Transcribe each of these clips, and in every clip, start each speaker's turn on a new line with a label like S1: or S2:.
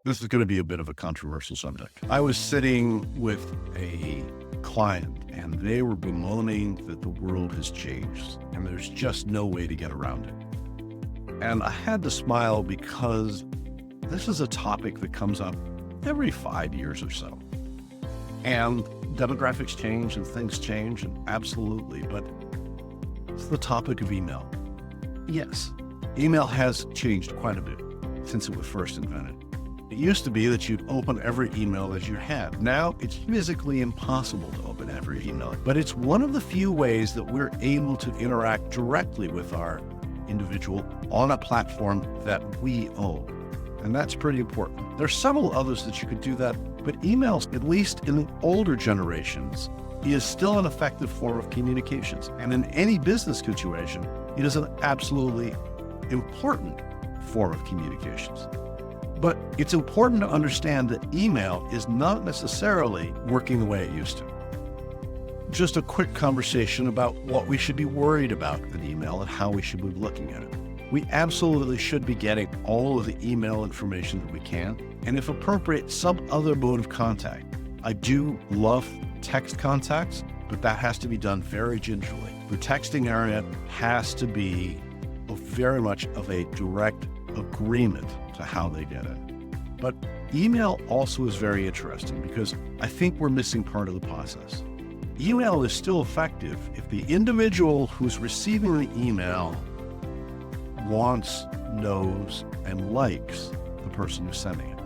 S1: This is going to be a bit of a controversial subject. I was sitting with a client and they were bemoaning that the world has changed and there's just no way to get around it. And I had to smile because this is a topic that comes up every 5 years or so. And demographics change and things change, and absolutely, but it's the topic of email. Yes, email has changed quite a bit since it was first invented. It used to be that you'd open every email that you had. Now it's physically impossible to open every email, but it's one of the few ways that we're able to interact directly with our individual on a platform that we own. And that's pretty important. There's several others that you could do that, but emails, at least in the older generations, is still an effective form of communications. And in any business situation, it is an absolutely important form of communications. But it's important to understand that email is not necessarily working the way it used to. Just a quick conversation about what we should be worried about in email and how we should be looking at it. We absolutely should be getting all of the email information that we can, and if appropriate, some other mode of contact. I do love text contacts, but that has to be done very gingerly. The texting area has to be very much of a direct agreement to how they get it. But email also is very interesting because I think we're missing part of the process. Email is still effective if the individual who's receiving the email wants, knows, and likes the person who's sending it.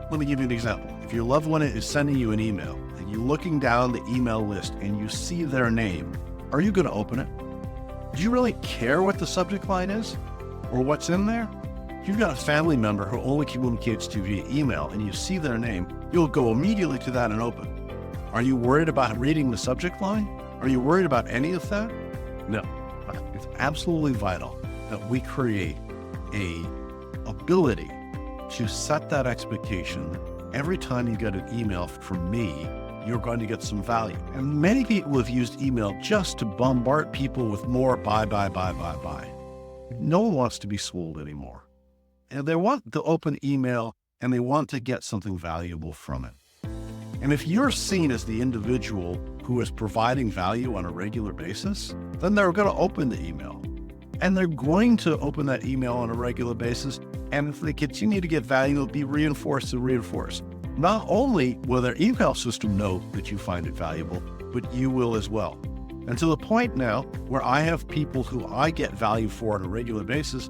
S1: Let me give you an example. If your loved one is sending you an email and you're looking down the email list and you see their name, are you going to open it? Do you really care what the subject line is or what's in there? If you've got a family member who only communicates to you via email and you see their name, you'll go immediately to that and open. Are you worried about reading the subject line? Are you worried about any of that? No. It's absolutely vital that we create a ability to set that expectation that every time you get an email from me, you're going to get some value. And many people have used email just to bombard people with more buy. No one wants to be sold anymore. And they want to open email and they want to get something valuable from it. And if you're seen as the individual who is providing value on a regular basis, then they're going to open the email. And they're going to open that email on a regular basis. And if they continue to get value, it'll be reinforced and reinforced. Not only will their email system know that you find it valuable, but you will as well. And to the point now where I have people who I get value for on a regular basis,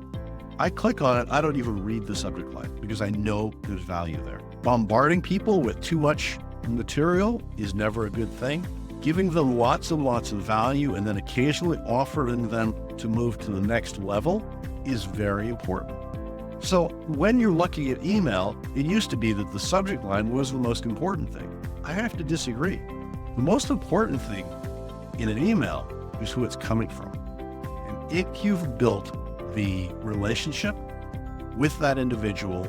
S1: I click on it, I don't even read the subject line because I know there's value there. Bombarding people with too much material is never a good thing. Giving them lots and lots of value and then occasionally offering them to move to the next level is very important. So when you're looking at email, it used to be that the subject line was the most important thing. I have to disagree. The most important thing in an email is who it's coming from. And if you've built the relationship with that individual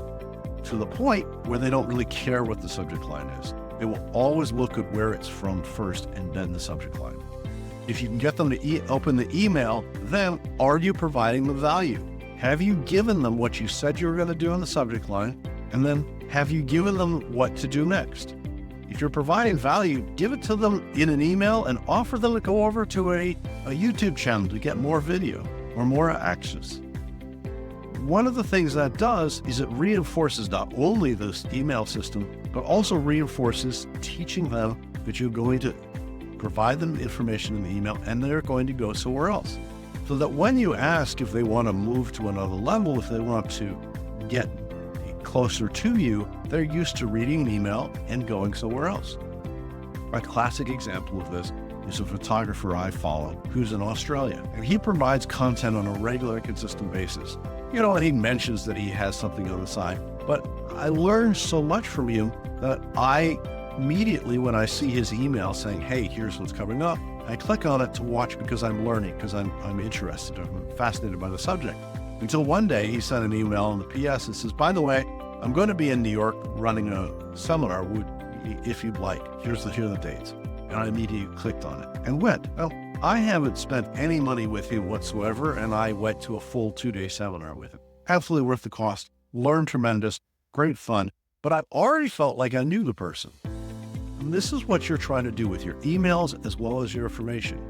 S1: to the point where they don't really care what the subject line is, they will always look at where it's from first and then the subject line. If you can get them to open the email, then are you providing them value? Have you given them what you said you were going to do on the subject line? And then have you given them what to do next? If you're providing value, give it to them in an email and offer them to go over to a YouTube channel to get more video or more access. One of the things that does is it reinforces not only this email system, but also reinforces teaching them that you're going to provide them information in the email and they're going to go somewhere else. So that when you ask if they want to move to another level, if they want to get closer to you, they're used to reading an email and going somewhere else. A classic example of this is a photographer I follow who's in Australia, and he provides content on a regular, consistent basis. And he mentions that he has something on the side, but I learned so much from him that I immediately, when I see his email saying, hey, here's what's coming up, I click on it to watch because I'm learning, because I'm interested, I'm fascinated by the subject. Until one day he sent an email in the PS that says, by the way, I'm going to be in New York running a seminar, if you'd like, here are the dates. And I immediately clicked on it and went. Well, I haven't spent any money with him whatsoever, and I went to a full 2-day seminar with him. Absolutely worth the cost, learned tremendous, great fun. but I've already felt like I knew the person. And this is what you're trying to do with your emails as well as your information.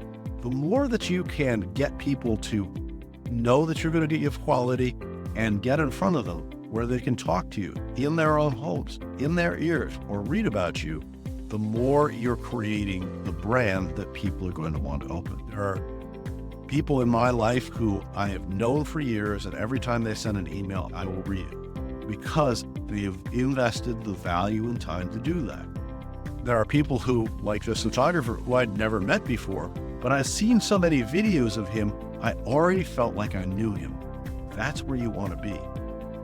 S1: The more that you can get people to know that you're going to give quality and get in front of them where they can talk to you in their own homes, in their ears, or read about you, the more you're creating the brand that people are going to want to open. There are people in my life who I have known for years, and every time they send an email, I will read it because they've invested the value and time to do that. There are people who, like this photographer who I'd never met before, but I've seen so many videos of him, I already felt like I knew him. That's where you want to be.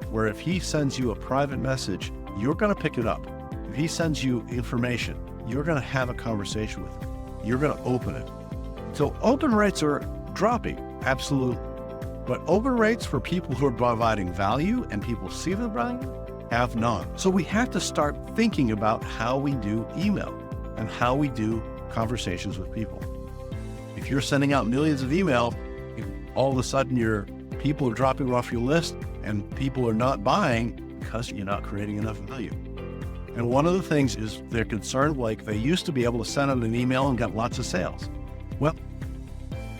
S1: Where if he sends you a private message, you're going to pick it up. If he sends you information, you're going to have a conversation with him. You're going to open it. So open rates are dropping, absolutely. But open rates for people who are providing value and people see the value have none. So we have to start thinking about how we do email and how we do conversations with people. If you're sending out millions of emails, all of a sudden your people are dropping off your list and people are not buying because you're not creating enough value. And one of the things is they're concerned, like they used to be able to send out an email and get lots of sales. Well,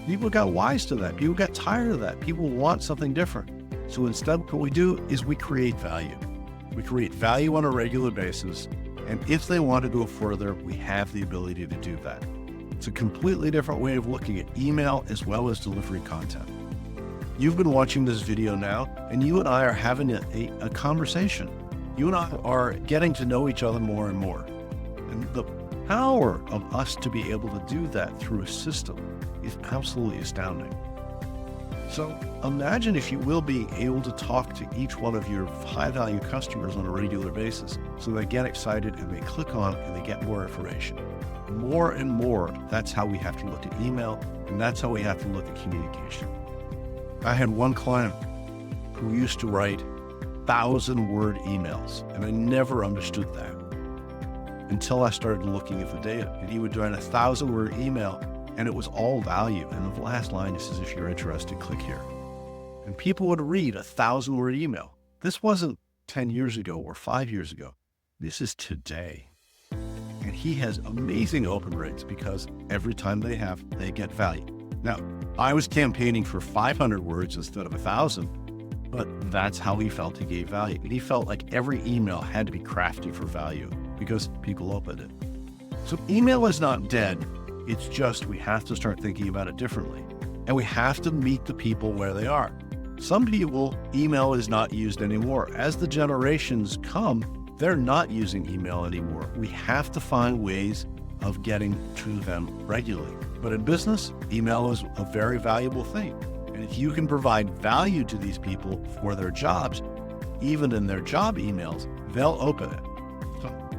S1: people got wise to that. People got tired of that. People want something different. So instead, what we do is we create value. We create value on a regular basis. And if they want to go further, we have the ability to do that. It's a completely different way of looking at email as well as delivering content. You've been watching this video now, and you and I are having a conversation. You and I are getting to know each other more and more. And the power of us to be able to do that through a system is absolutely astounding. So imagine, if you will, be able to talk to each one of your high-value customers on a regular basis so they get excited and they click on and they get more information. More and more, that's how we have to look at email, and that's how we have to look at communication. I had one client who used to write 1,000-word emails, and I never understood that until I started looking at the data. And he would write a 1,000-word email, and it was all value. And the last line is, if you're interested, click here. And people would read a 1,000-word email. This wasn't 10 years ago or 5 years ago. This is today. And he has amazing open rates because every time they get value. Now, I was campaigning for 500 words instead of 1,000, but that's how he felt he gave value. And he felt like every email had to be crafted for value because people opened it. So email is not dead. It's just we have to start thinking about it differently. And we have to meet the people where they are. Some people, email is not used anymore. As the generations come, they're not using email anymore. We have to find ways of getting to them regularly. But in business, email is a very valuable thing. And if you can provide value to these people for their jobs, even in their job emails, they'll open it. So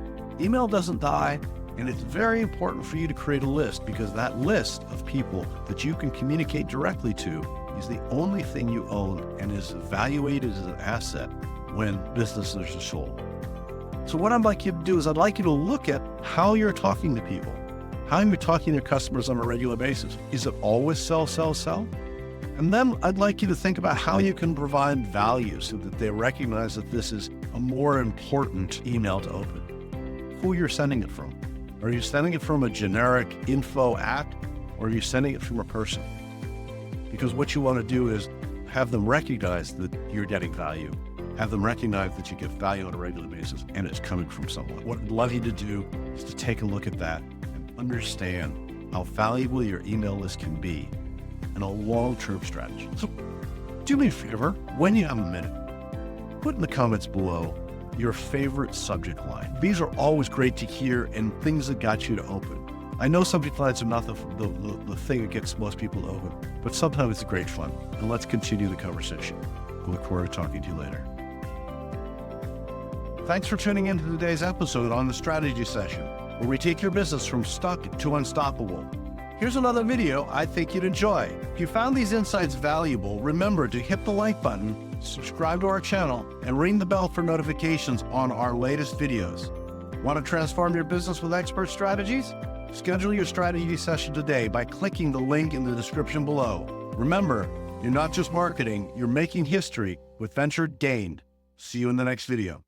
S1: email doesn't die, and it's very important for you to create a list, because that list of people that you can communicate directly to is the only thing you own and is evaluated as an asset when businesses are sold. So what I'd like you to do is I'd like you to look at how you're talking to people, how you're talking to your customers on a regular basis. Is it always sell, sell, sell? And then I'd like you to think about how you can provide value so that they recognize that this is a more important email to open. Who you're sending it from. Are you sending it from a generic info app, or are you sending it from a person? Because what you want to do is have them recognize that you're getting value. Have them recognize that you get value on a regular basis and it's coming from someone. What I'd love you to do is to take a look at that and understand how valuable your email list can be in a long-term strategy. So do me a favor, when you have a minute, put in the comments below your favorite subject line. These are always great to hear and things that got you to open. I know subject lines are not the thing that gets most people to open, but sometimes it's great fun. And let's continue the conversation. I look forward to talking to you later. Thanks for tuning in to today's episode on the Strategy Session, where we take your business from stuck to unstoppable. Here's another video I think you'd enjoy. If you found these insights valuable, remember to hit the like button, subscribe to our channel, and ring the bell for notifications on our latest videos. Want to transform your business with expert strategies? Schedule your strategy session today by clicking the link in the description below. Remember, you're not just marketing, you're making history with Venture Gained. See you in the next video.